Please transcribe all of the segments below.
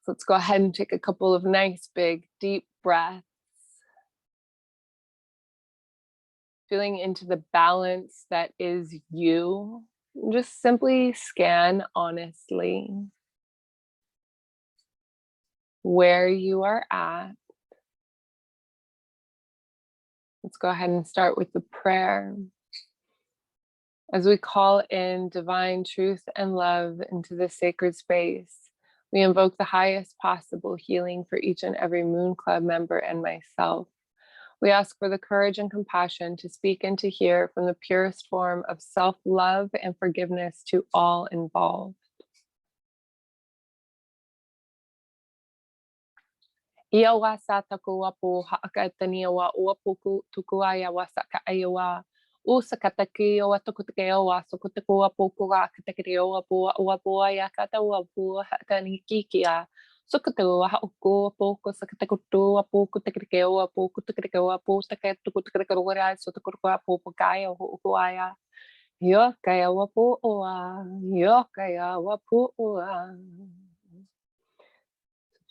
So let's go ahead and take a couple of nice, big, deep breaths. Feeling into the balance that is you. Just simply scan honestly where you are at. Let's go ahead and start with the prayer. As we call in divine truth and love into this sacred space, we invoke the highest possible healing for each and every Moon Club member and myself. We ask for the courage and compassion to speak and to hear from the purest form of self-love and forgiveness to all involved. Ia wasa taku wapu haakatania wa uapuku tukuaya wasa ka aiwa. Usa kataki o atukutake o asukutaku wapu kura katakiri o wapu wapu aya kata wapu hatani kikia. Sukatu hauku wapu kusakatakutu wapu kutakiri o wapu kutakiri wapu takatukutakiri wara sotakuru wapu pukaya hukuaya. Yokaya wapu oa. Yokaya wapu oa.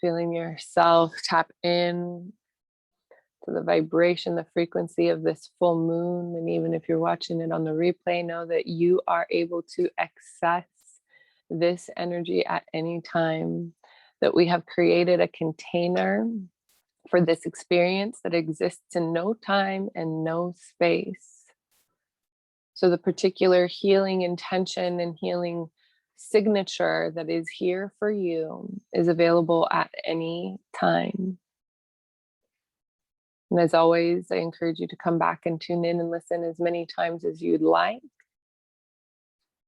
Feeling yourself tap in to the vibration, the frequency of this full moon. And even if you're watching it on the replay, know that you are able to access this energy at any time, that we have created a container for this experience that exists in no time and no space. So the particular healing intention and healing signature that is here for you is available at any time. And as always, I encourage you to come back and tune in and listen as many times as you'd like.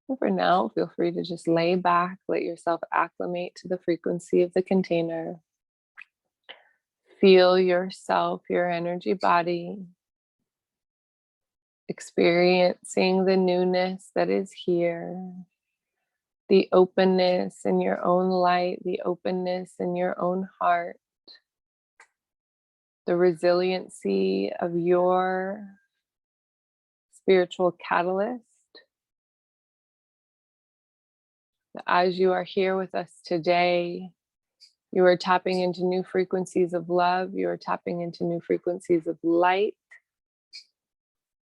And for now, feel free to just lay back, let yourself acclimate to the frequency of the container. Feel yourself, your energy body, experiencing the newness that is here. The openness in your own light, the openness in your own heart, the resiliency of your spiritual catalyst. As you are here with us today, you are tapping into new frequencies of love. You are tapping into new frequencies of light.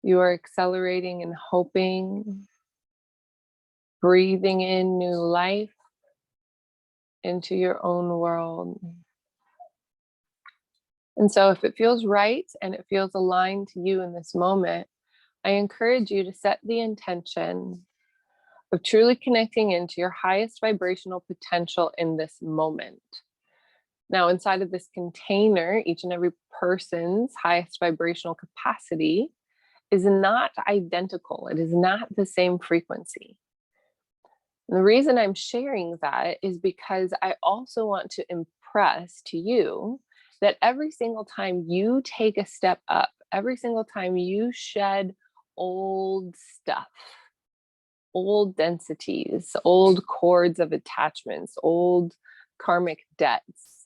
You are accelerating and hoping, breathing in new life into your own world. And so if it feels right and it feels aligned to you in this moment, I encourage you to set the intention of truly connecting into your highest vibrational potential in this moment. Now, inside of this container, each and every person's highest vibrational capacity is not identical. It is not the same frequency. And the reason I'm sharing that is because I also want to impress to you that every single time you take a step up, every single time you shed old stuff, old densities, old cords of attachments, old karmic debts,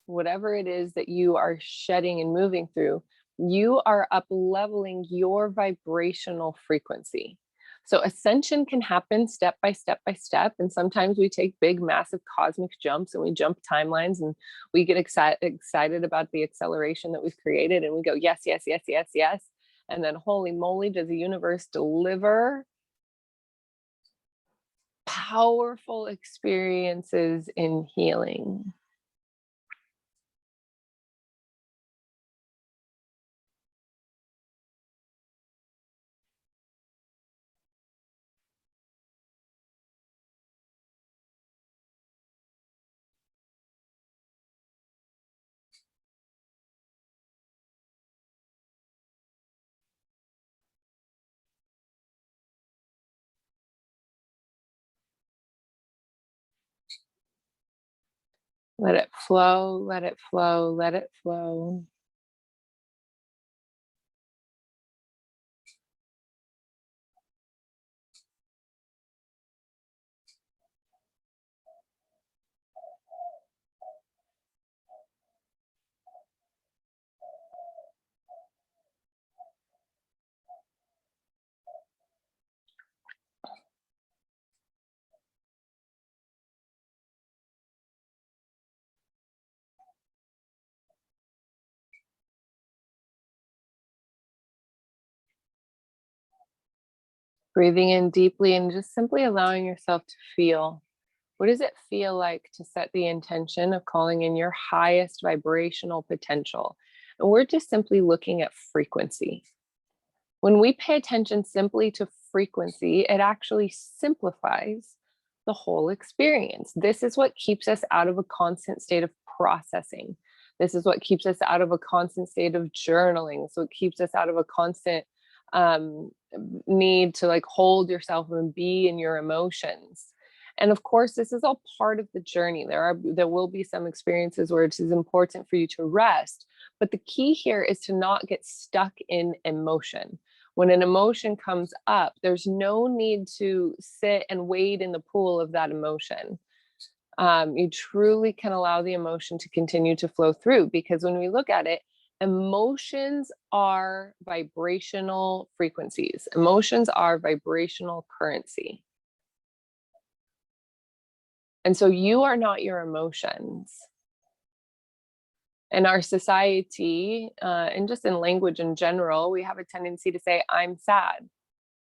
whatever it is that you are shedding and moving through, you are up leveling your vibrational frequency. So ascension can happen step by step by step. And sometimes we take big, massive cosmic jumps and we jump timelines and we get excited about the acceleration that we've created. And we go, yes, yes, yes, yes, yes. And then holy moly, does the universe deliver powerful experiences in healing. Let it flow, let it flow, let it flow. Breathing in deeply and just simply allowing yourself to feel. What does it feel like to set the intention of calling in your highest vibrational potential? And we're just simply looking at frequency. When we pay attention simply to frequency, it actually simplifies the whole experience. This is what keeps us out of a constant state of processing. This is what keeps us out of a constant state of journaling. So it keeps us out of a constant um, need to like hold yourself and be in your emotions. And of course, this is all part of the journey. There will be some experiences where it is important for you to rest, but the key here is to not get stuck in emotion. When an emotion comes up, there's no need to sit and wade in the pool of that emotion. You truly can allow the emotion to continue to flow through, because when we look at it, emotions are vibrational frequencies. Emotions are vibrational currency. And so you are not your emotions. In our society, and just in language in general, we have a tendency to say, I'm sad,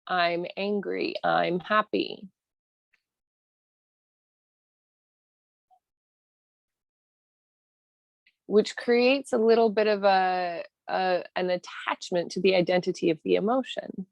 I'm angry, I'm happy. Which creates a little bit of an attachment to the identity of the emotion.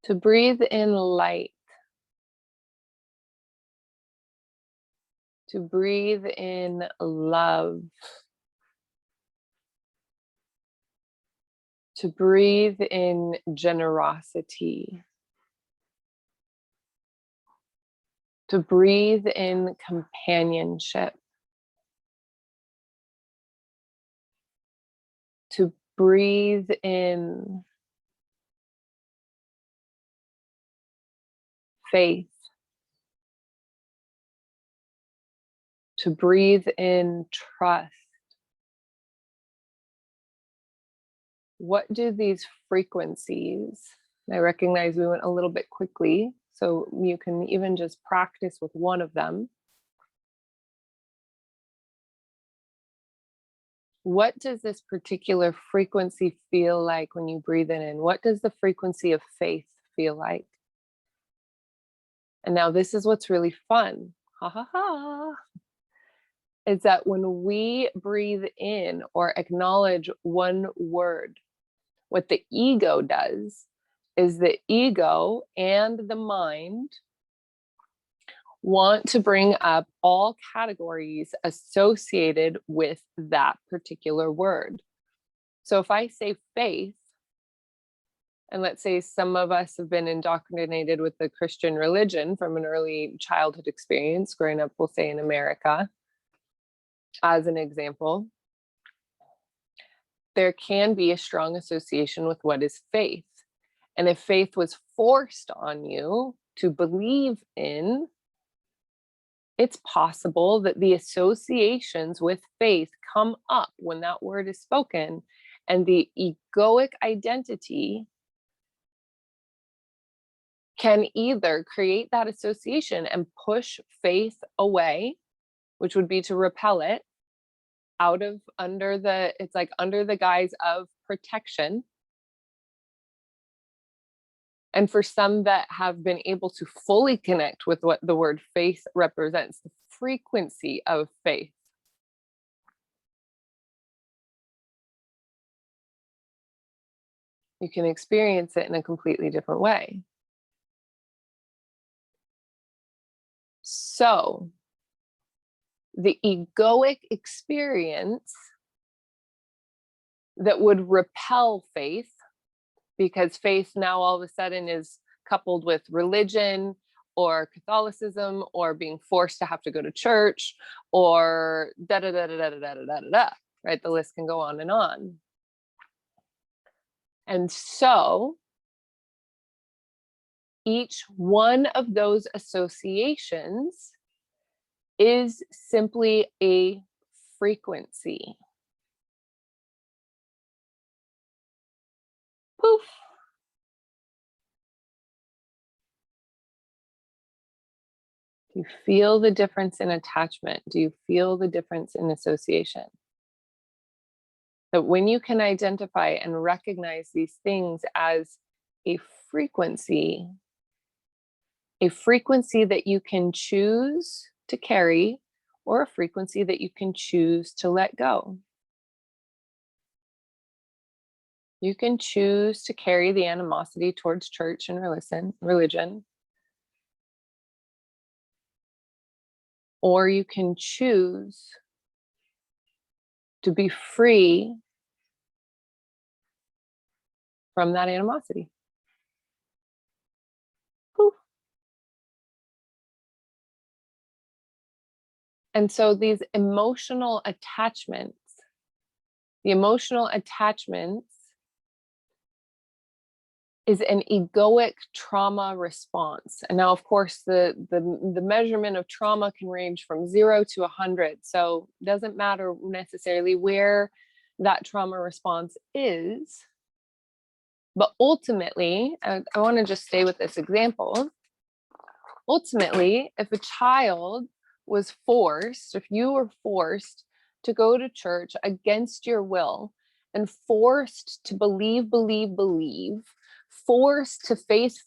To breathe in light, to breathe in love, to breathe in generosity, to breathe in companionship, to breathe in faith, to breathe in trust. What do these frequencies, and I recognize we went a little bit quickly, so you can even just practice with one of them. What does this particular frequency feel like when you breathe in? And what does the frequency of faith feel like? And now this is what's really fun. Ha ha ha. Is that when we breathe in or acknowledge one word, what the ego does is the ego and the mind want to bring up all categories associated with that particular word. So if I say faith, and let's say some of us have been indoctrinated with the Christian religion from an early childhood experience, growing up, we'll say in America, as an example, there can be a strong association with what is faith. And if faith was forced on you to believe in, it's possible that the associations with faith come up when that word is spoken, and the egoic identity can either create that association and push faith away, which would be to repel it out of under the guise of protection. And for some that have been able to fully connect with what the word faith represents, the frequency of faith, you can experience it in a completely different way. So, the egoic experience that would repel faith, because faith now all of a sudden is coupled with religion or Catholicism or being forced to have to go to church or da da da da da da da da da, right? The list can go on and on. And so each one of those associations is simply a frequency. Poof. Do you feel the difference in attachment? Do you feel the difference in association? That when you can identify and recognize these things as a frequency that you can choose to carry, or a frequency that you can choose to let go. You can choose to carry the animosity towards church and religion, or you can choose to be free from that animosity. Poof. And so these emotional attachments, the emotional attachments is an egoic trauma response. And now, of course, the measurement of trauma can range from 0 to 100. So it doesn't matter necessarily where that trauma response is. But ultimately, I want to just stay with this example. Ultimately, if a child was forced, if you were forced to go to church against your will and forced to believe, forced to faith,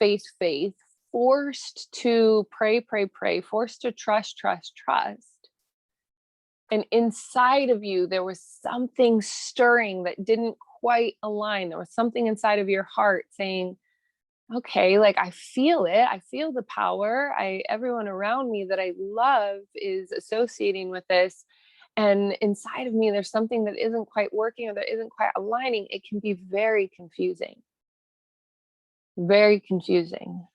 forced to pray, forced to trust. And inside of you, there was something stirring that didn't quite align. There was something inside of your heart saying, okay, like I feel it. I feel the power. Everyone around me that I love is associating with this. And inside of me, there's something that isn't quite working or that isn't quite aligning. It can be very confusing. Very confusing.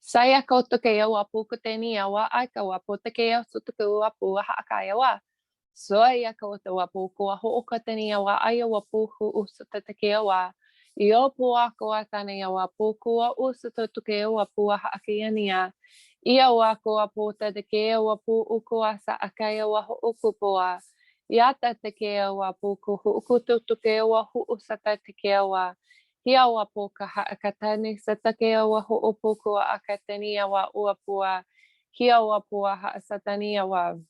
Saya ko tekea wapu kutenia wa aika wapu tekea sutuku wapu haakaya wa. Soya ko te wapu ko ho okatenia wa aya wapu hu usutatekea wa. Io pu ako atania wapu ko usutatekea wapu haakiania. Ia wa ko wapu tekea wapu uko asa akaya wa ho ukupua. Yata tekea wapu ko ukututekea wa hu usatatekea wa. Hia wapu ka haakatani satakea wa ho upuku akatania wa uapua. Hia wapua haasatania wa.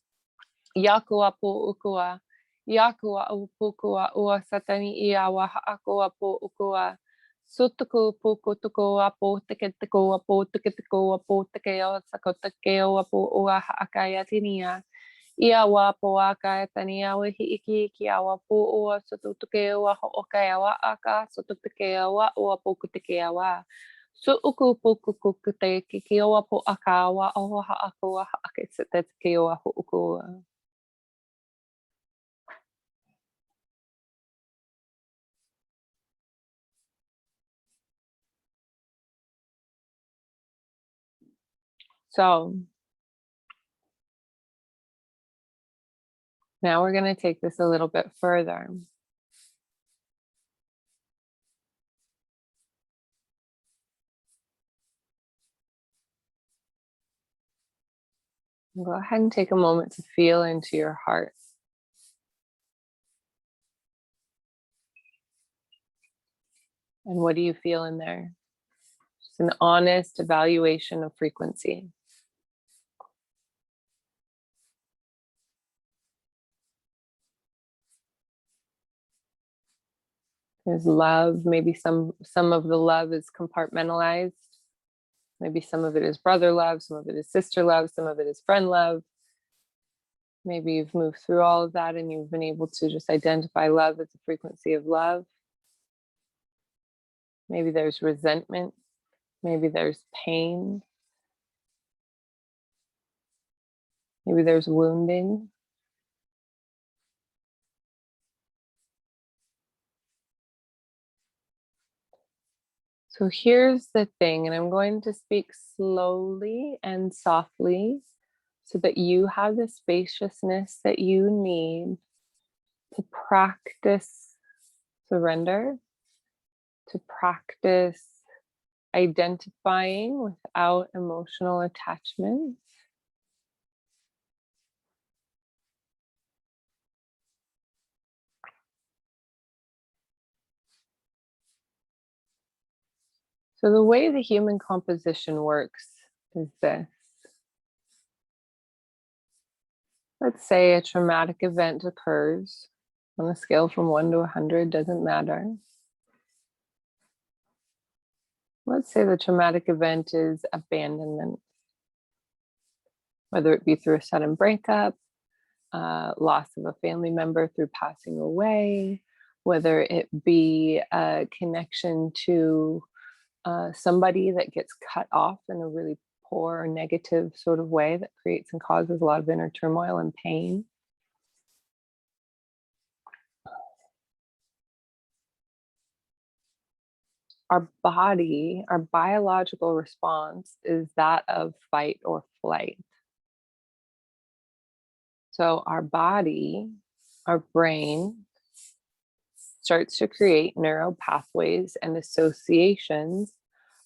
Yakua po ukua, yakua upukua ua satani iawa haakua po ukua. Sutuku puku tuku wapo teketiko wapo teketiko wapo tekeo sakotekeo wapo ua haakaya tinia. Ia wapo akaya tania wihi iki wapo ua sututukeo wa hookaya wa aka sututukeo wa ua pokutekea wa. So uku puku kukute kikio wapo akawa oha haakua haakisitekeo wa ukua. So now we're going to take this a little bit further. Go ahead and take a moment to feel into your heart. And what do you feel in there? Just an honest evaluation of frequency. There's love. Maybe some of the love is compartmentalized. Maybe some of it is brother love, some of it is sister love, some of it is friend love. Maybe you've moved through all of that and you've been able to just identify love as a frequency of love. Maybe there's resentment. Maybe there's pain. Maybe there's wounding. So here's the thing, and I'm going to speak slowly and softly so that you have the spaciousness that you need to practice surrender, to practice identifying without emotional attachment. So the way the human composition works is this. Let's say a traumatic event occurs on a scale from 1 to 100, doesn't matter. Let's say the traumatic event is abandonment, whether it be through a sudden breakup, loss of a family member through passing away, whether it be a connection to somebody that gets cut off in a really poor or negative sort of way that creates and causes a lot of inner turmoil and pain. Our body, our biological response is that of fight or flight. So our body, our brain, starts to create neural pathways and associations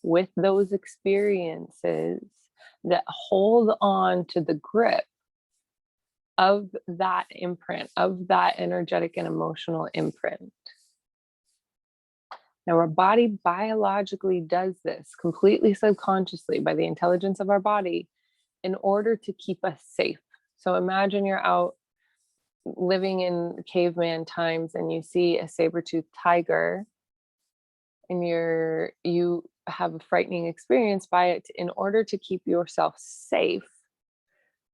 with those experiences that hold on to the grip of that imprint, of that energetic and emotional imprint. Now, our body biologically does this completely subconsciously by the intelligence of our body in order to keep us safe. So imagine you're out living in caveman times and you see a saber-toothed tiger and you have a frightening experience by it. In order to keep yourself safe,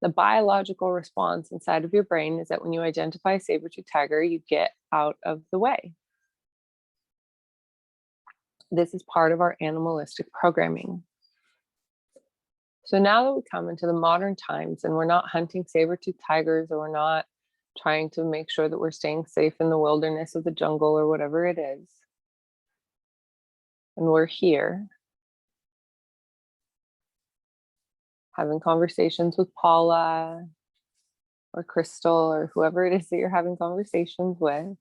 the biological response inside of your brain is that when you identify a saber-toothed tiger, you get out of the way. This is part of our animalistic programming. So now that we come into the modern times and we're not hunting saber-toothed tigers, or we're not trying to make sure that we're staying safe in the wilderness of the jungle or whatever it is, and we're here having conversations with Paula or Crystal or whoever it is that you're having conversations with,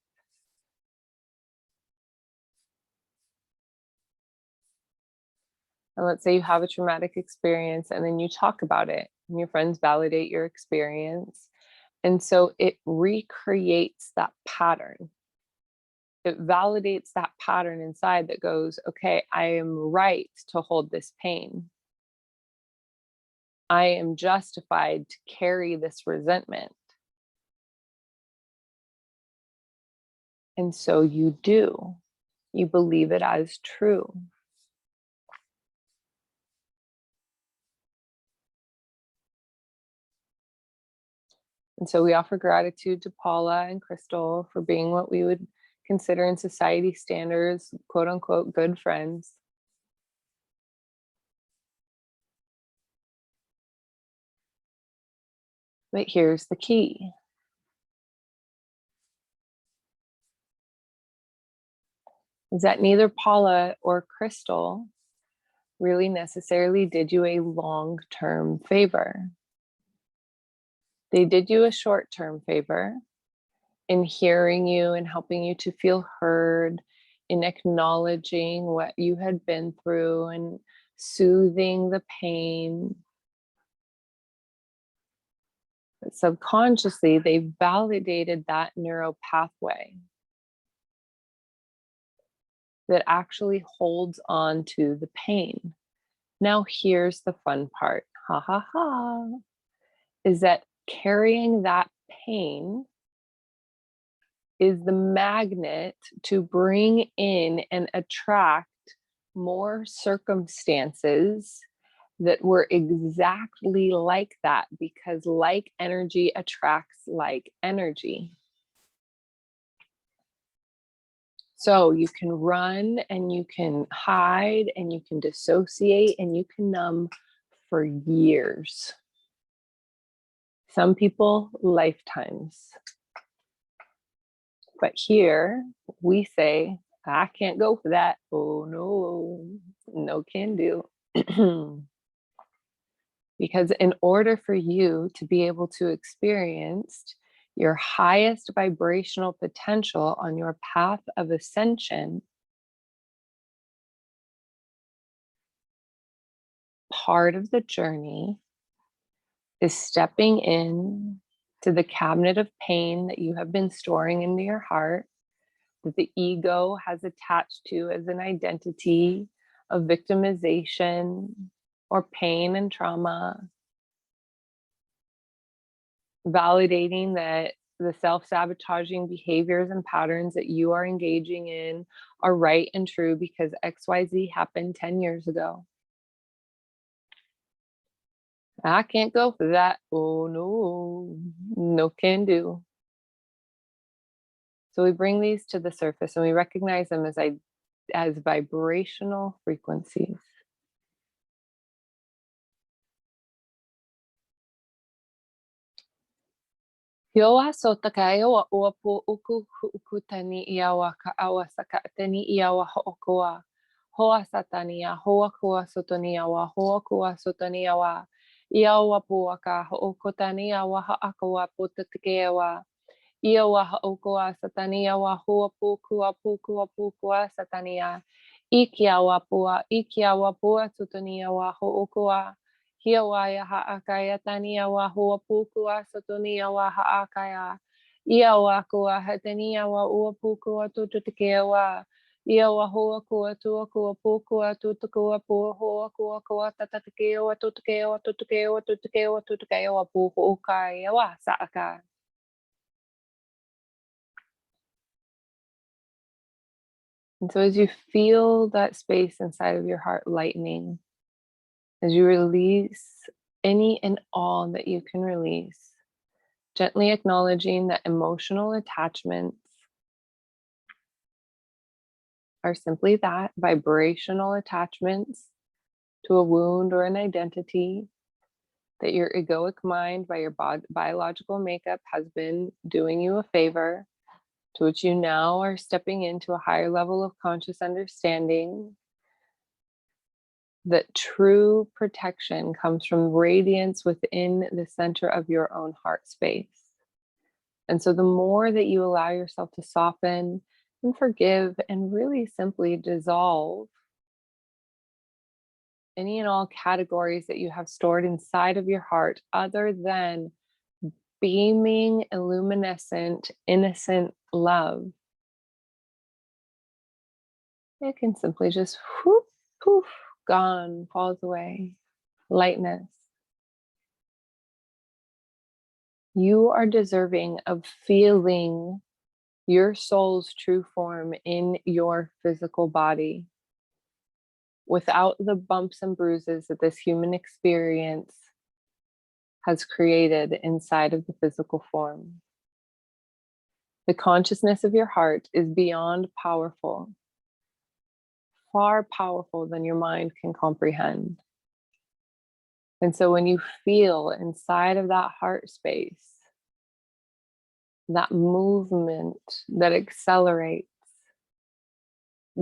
and let's say you have a traumatic experience and then you talk about it and your friends validate your experience. And so it recreates that pattern. It validates that pattern inside that goes, okay, I am right to hold this pain. I am justified to carry this resentment. And so you do. You believe it as true. And so we offer gratitude to Paula and Crystal for being what we would consider in society standards, quote unquote, good friends. But here's the key. Is that neither Paula or Crystal really necessarily did you a long-term favor. They did you a short-term favor in hearing you and helping you to feel heard, in acknowledging what you had been through and soothing the pain. But subconsciously, they validated that neural pathway that actually holds on to the pain. Now, here's the fun part, ha ha ha, is that carrying that pain is the magnet to bring in and attract more circumstances that were exactly like that, because like energy attracts like energy. So you can run and you can hide and you can dissociate and you can numb for years. Some people, lifetimes. But here we say, I can't go for that. Oh no, no can do. Because in order for you to be able to experience your highest vibrational potential on your path of ascension, part of the journey is stepping in to the cabinet of pain that you have been storing into your heart, that the ego has attached to as an identity, of victimization or pain and trauma, validating that the self-sabotaging behaviors and patterns that you are engaging in are right and true because XYZ happened 10 years ago. I can't go for that. Oh no, no can do. So we bring these to the surface and we recognize them as vibrational frequencies. Yoa sotaka ewa ua pu uku tani iawa ka awa saka tani iawa ho'okua. Hoa satani a hoa kua sotoni awa hoa kua sotoni awa. Iawa pu aka ho'okotani awa ha'akua putatike ewa. Iawa ha'okua satani awa hua pu kua satani a. Iki awa pua sotoni awa ho'okua. Hiawaya ha'akaya tania wa hua pukua sotonia wa ha'akaya. Iawa kua hatania wa ua pukua tututikea wa. Iawa hua kua tua kua pukua tutukua pua hua kua tatatikea wa tutukea wa tutukea wa tutukea wa tutukea wa puhu ukaya wa sa'aka. And so as you feel that space inside of your heart lightening, as you release any and all that you can release, gently acknowledging that emotional attachments are simply that, vibrational attachments to a wound or an identity, that your egoic mind by your biological makeup has been doing you a favor, to which you now are stepping into a higher level of conscious understanding that true protection comes from radiance within the center of your own heart space. And so the more that you allow yourself to soften and forgive and really simply dissolve any and all categories that you have stored inside of your heart, other than beaming, illuminescent, innocent love, it can simply just whoop, poof, gone, falls away. Lightness. You are deserving of feeling your soul's true form in your physical body without the bumps and bruises that this human experience has created inside of the physical form. The consciousness of your heart is beyond powerful, far powerful than your mind can comprehend. And so when you feel inside of that heart space, that movement that accelerates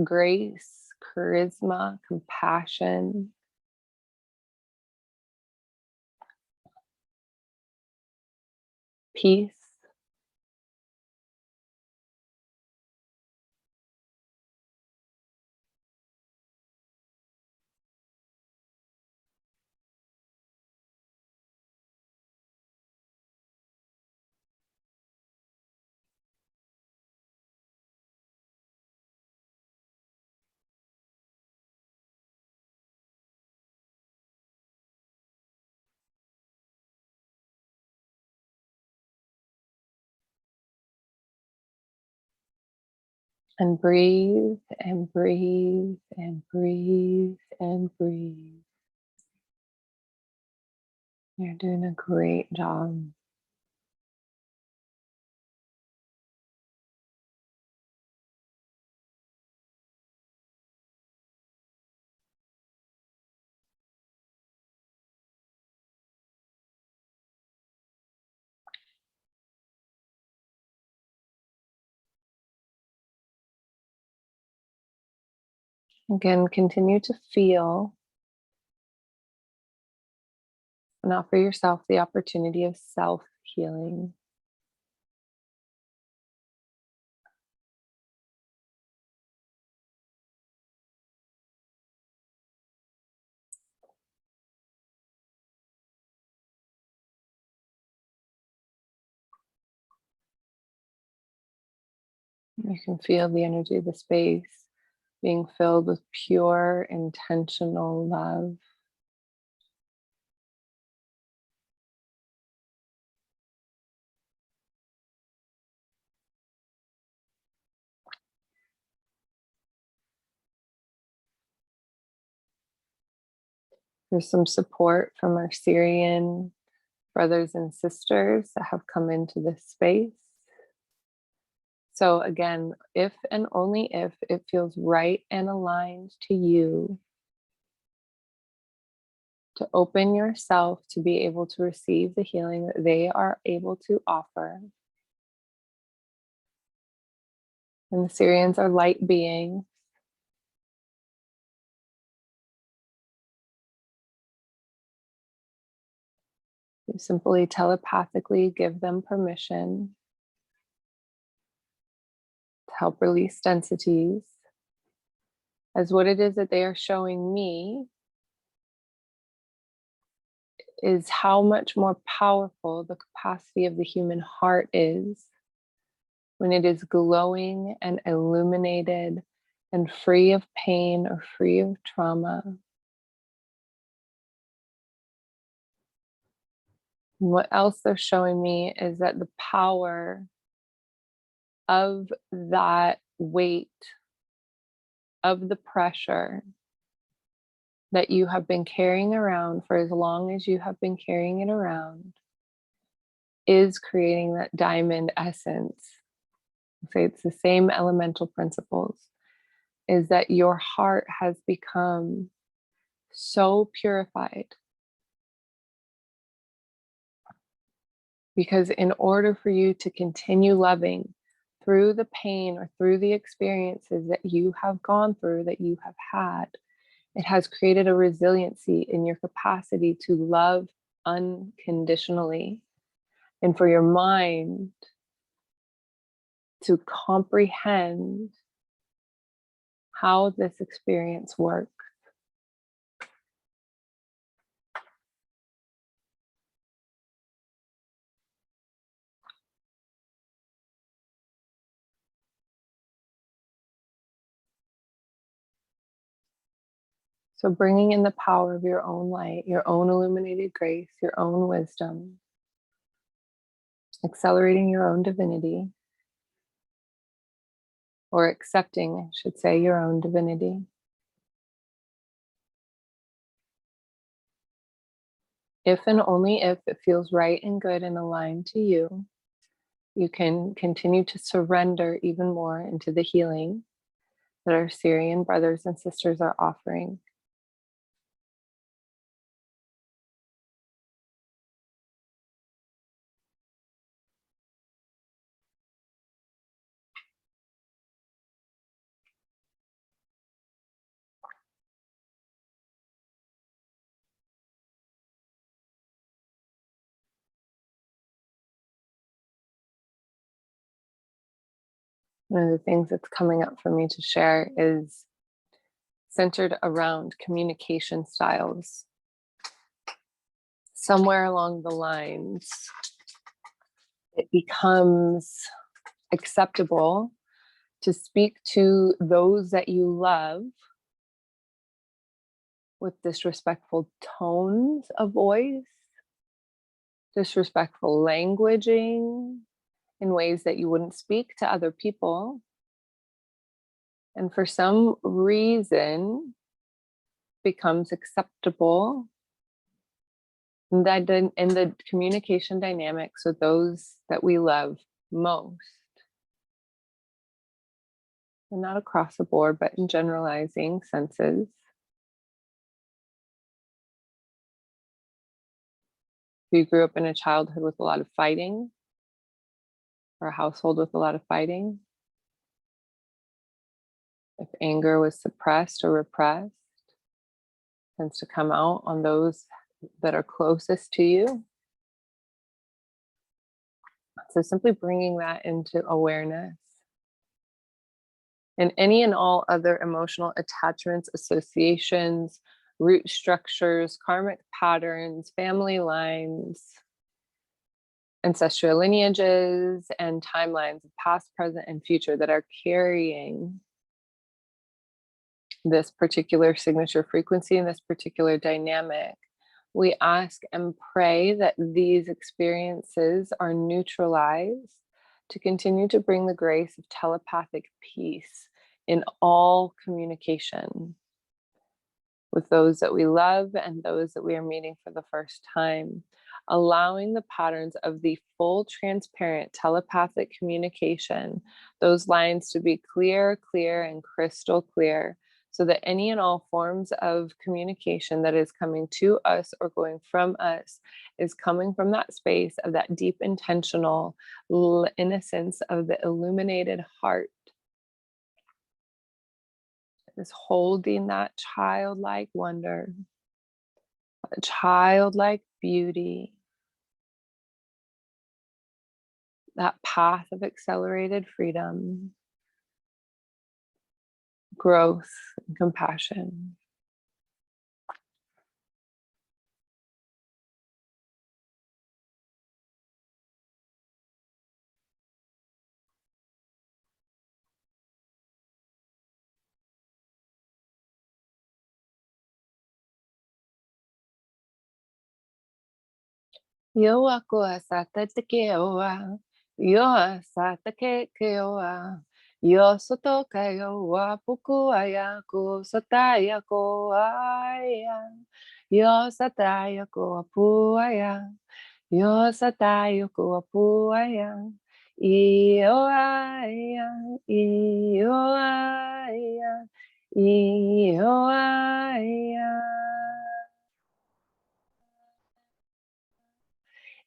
grace, charisma, compassion, peace, and breathe and breathe and breathe and breathe. You're doing a great job. Again, continue to feel and offer yourself the opportunity of self-healing. You can feel the energy of the space being filled with pure, intentional love. There's some support from our Syrian brothers and sisters that have come into this space. So again, if and only if it feels right and aligned to you, to open yourself to be able to receive the healing that they are able to offer. And the Sirians are light beings. You simply telepathically give them permission to help release densities, as what it is that they are showing me is how much more powerful the capacity of the human heart is when it is glowing and illuminated and free of pain or free of trauma. And what else they're showing me is that the power of that weight, of the pressure that you have been carrying around for as long as you have been carrying it around, is creating that diamond essence. So it's the same elemental principles, is that your heart has become so purified. Because in order for you to continue loving through the pain or through the experiences that you have gone through, that you have had, it has created a resiliency in your capacity to love unconditionally, and for your mind to comprehend how this experience works. So bringing in the power of your own light, your own illuminated grace, your own wisdom, accelerating your own divinity, or accepting, I should say, your own divinity. If and only if it feels right and good and aligned to you, you can continue to surrender even more into the healing that our Syrian brothers and sisters are offering. One of the things that's coming up for me to share is centered around communication styles. Somewhere along the lines, it becomes acceptable to speak to those that you love with disrespectful tones of voice, disrespectful languaging in ways that you wouldn't speak to other people. And for some reason, becomes acceptable in the communication dynamics with those that we love most. And not across the board, but in generalizing senses. If you grew up in a childhood with a lot of fighting, or a household with a lot of fighting, if anger was suppressed or repressed, it tends to come out on those that are closest to you. So simply bringing that into awareness. And any and all other emotional attachments, associations, root structures, karmic patterns, family lines, ancestral lineages, and timelines of past, present, and future that are carrying this particular signature frequency and this particular dynamic, we ask and pray that these experiences are neutralized to continue to bring the grace of telepathic peace in all communication with those that we love and those that we are meeting for the first time, allowing the patterns of the full, transparent telepathic communication, those lines to be clear, and crystal clear, so that any and all forms of communication that is coming to us or going from us is coming from that space of that deep, intentional innocence of the illuminated heart, is holding that childlike wonder, a childlike beauty, that path of accelerated freedom, growth, and compassion. Yo ako asata tekeoa, yo asata kekeoa, yo soto kayoa puku ayako sataya ko aya, yo sataya ko apuaya, yo sataya ko apuaya, iyo aya, iyo aya, iyo aya.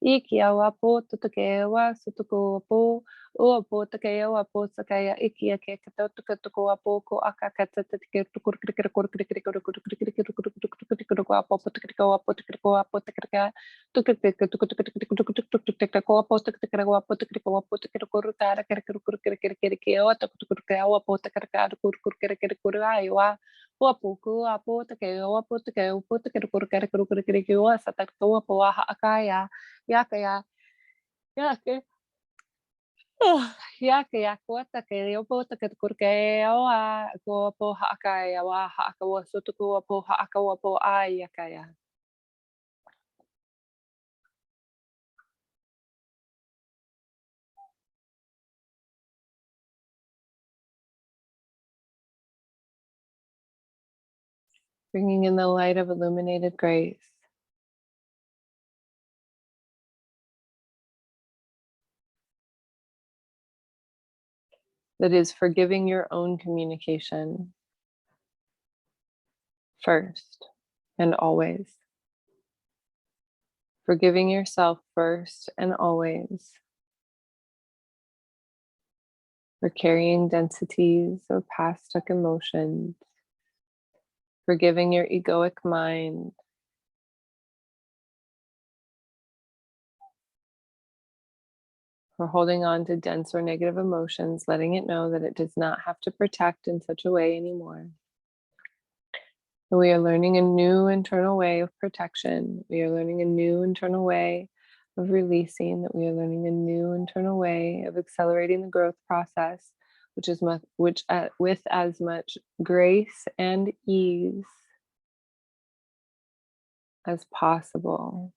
Ikia wapo tutake wa sutuku wapo uapo take wapo sakaya ikia ke katotuka tuku wapo ko akakata take tukur krik kur krik krik kur krik krik krik krik krik wapo tukrik wapo tukrik wapo tukrik tukrik tukrik tukrik tukrik wapo tukrik wapo tukrik wapo tukrik kur tara krik kur krik krik krik o tukrik wapo tukrik kur krik krik kur aywa wapo ku wapo take wapo take kur krik kur krik wa satak wapo akaya Yaka yake yake yakuata ke yopo take kurke oa ko po haka ya wa haka wa sutuku po haka wa po ayaka ya. Bringing in the light of illuminated grace. That is forgiving your own communication first and always. Forgiving yourself first and always for carrying densities or past stuck emotions. Forgiving your egoic mind for holding on to dense or negative emotions, letting it know that it does not have to protect in such a way anymore. And we are learning a new internal way of protection. We are learning a new internal way of releasing, that we are learning a new internal way of accelerating the growth process, with as much grace and ease as possible.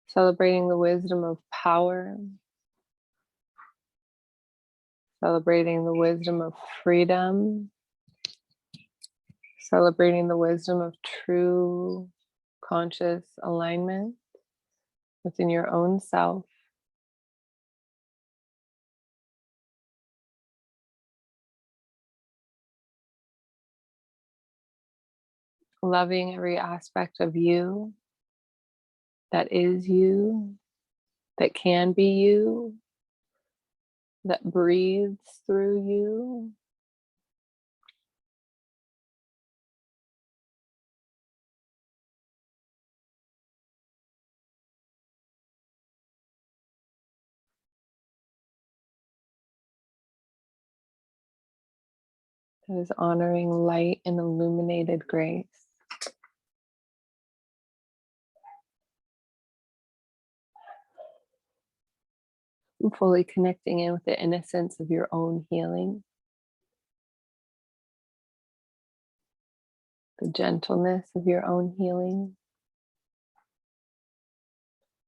Celebrating the wisdom of power, celebrating the wisdom of freedom, celebrating the wisdom of true conscious alignment within your own self. Loving every aspect of you that is you, that can be you, that breathes through you. That is honoring light and illuminated grace. and fully connecting in with the innocence of your own healing, the gentleness of your own healing,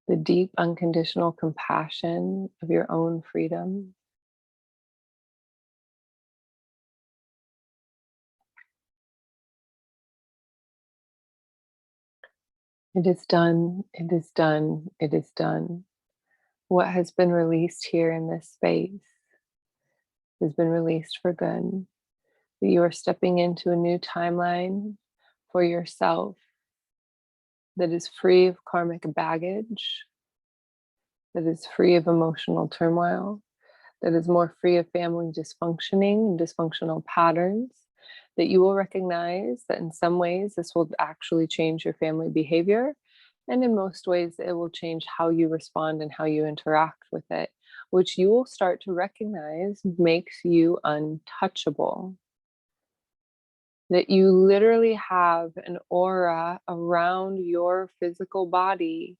the deep unconditional compassion of your own freedom. It is done, it is done, it is done. What has been released here in this space has been released for good. You are stepping into a new timeline for yourself that is free of karmic baggage, that is free of emotional turmoil, that is more free of family dysfunctioning and dysfunctional patterns, that you will recognize that in some ways this will actually change your family behavior. And in most ways, it will change how you respond and how you interact with it, which you will start to recognize makes you untouchable. That you literally have an aura around your physical body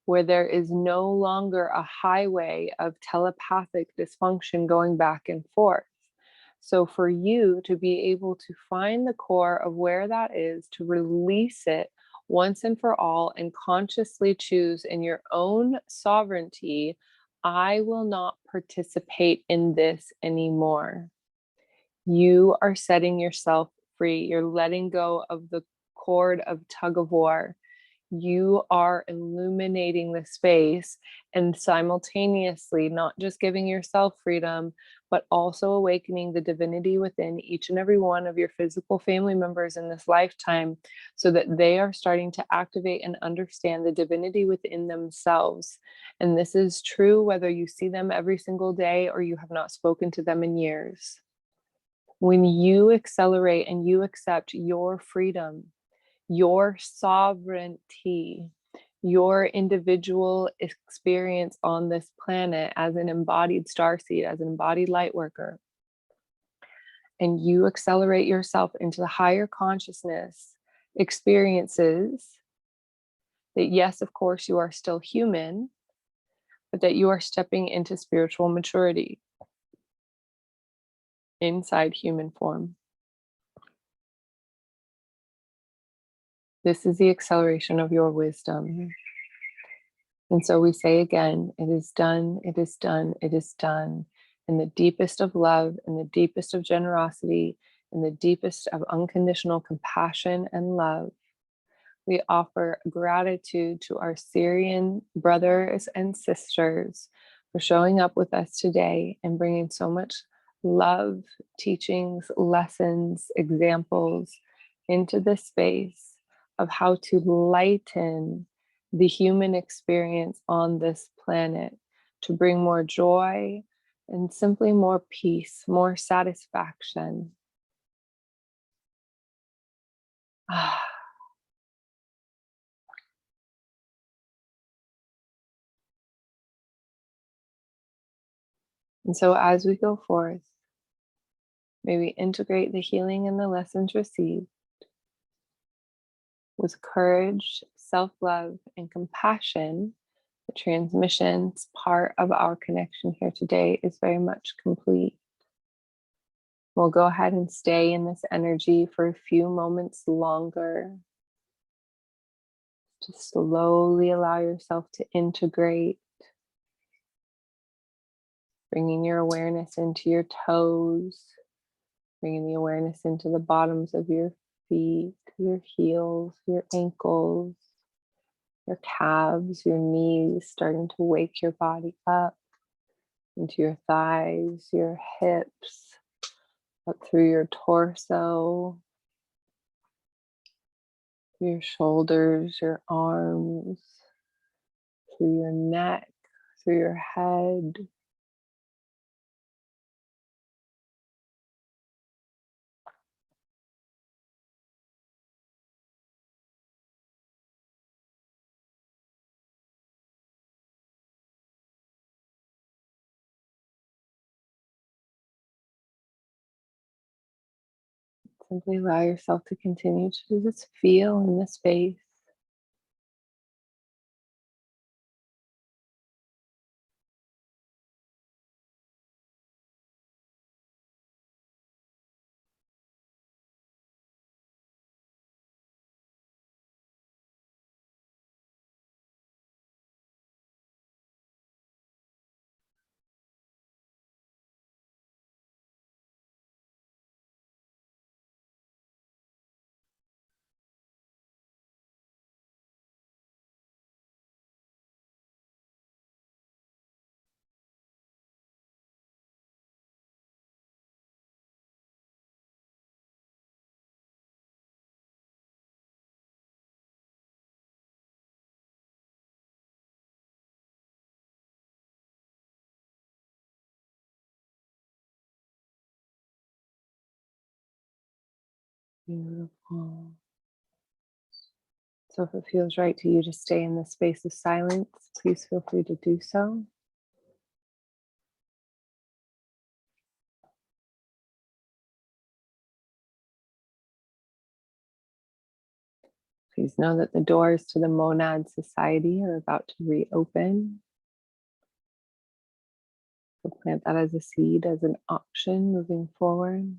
where there is no longer a highway of telepathic dysfunction going back and forth. So, for you to be able to find the core of where that is, to release it once and for all, and consciously choose in your own sovereignty, I will not participate in this anymore. You are setting yourself free. You're letting go of the cord of tug of war. You are illuminating the space and simultaneously not just giving yourself freedom, but also awakening the divinity within each and every one of your physical family members in this lifetime so that they are starting to activate and understand the divinity within themselves. And this is true whether you see them every single day or you have not spoken to them in years. When you accelerate and you accept your freedom, your sovereignty, your individual experience on this planet as an embodied starseed, as an embodied light worker, and you accelerate yourself into the higher consciousness experiences, that yes, of course, you are still human, but that you are stepping into spiritual maturity inside human form. This is the acceleration of your wisdom. And so we say again, it is done, it is done, it is done. In the deepest of love, in the deepest of generosity, in the deepest of unconditional compassion and love, we offer gratitude to our Sirian brothers and sisters for showing up with us today and bringing so much love, teachings, lessons, examples into this space of how to lighten the human experience on this planet, to bring more joy and simply more peace, more satisfaction. And so as we go forth, may we integrate the healing and the lessons received with courage, self-love, and compassion. The transmissions part of our connection here today is very much complete. We'll go ahead and stay in this energy for a few moments longer. Just slowly allow yourself to integrate, bringing your awareness into your toes, bringing the awareness into the bottoms of your feet, your heels, your ankles, your calves, your knees, starting to wake your body up into your thighs, your hips, up through your torso, your shoulders, your arms, through your neck, through your head. Simply allow yourself to continue to just feel in the space. Beautiful. So if it feels right to you to stay in this space of silence, please feel free to do so. Please know that the doors to the Monad Society are about to reopen. So plant that as a seed, as an option moving forward.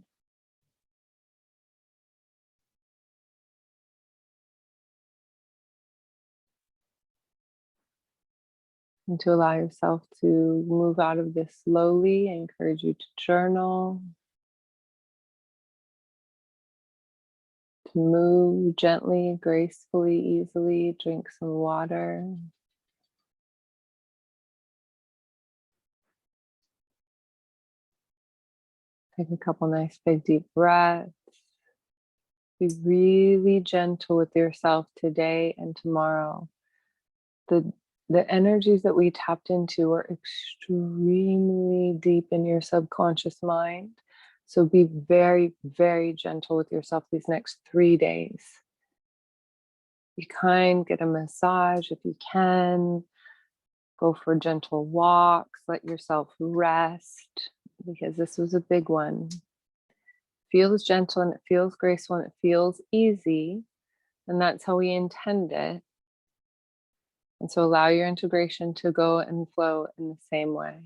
And to allow yourself to move out of this slowly, I encourage you to journal, to move gently, gracefully, easily, drink some water. Take a couple nice big deep breaths. Be really gentle with yourself today and tomorrow. The energies that we tapped into are extremely deep in your subconscious mind. So be very, very gentle with yourself these next 3 days. Be kind, get a massage if you can. Go for gentle walks, let yourself rest, because this was a big one. Feels gentle and it feels graceful and it feels easy. And that's how we intend it. And so allow your integration to go and flow in the same way.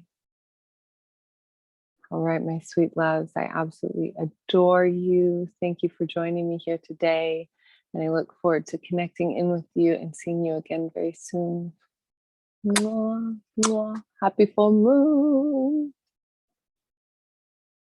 All right, my sweet loves, I absolutely adore you. Thank you for joining me here today. And I look forward to connecting in with you and seeing you again very soon. Mwah, mwah. Happy full moon.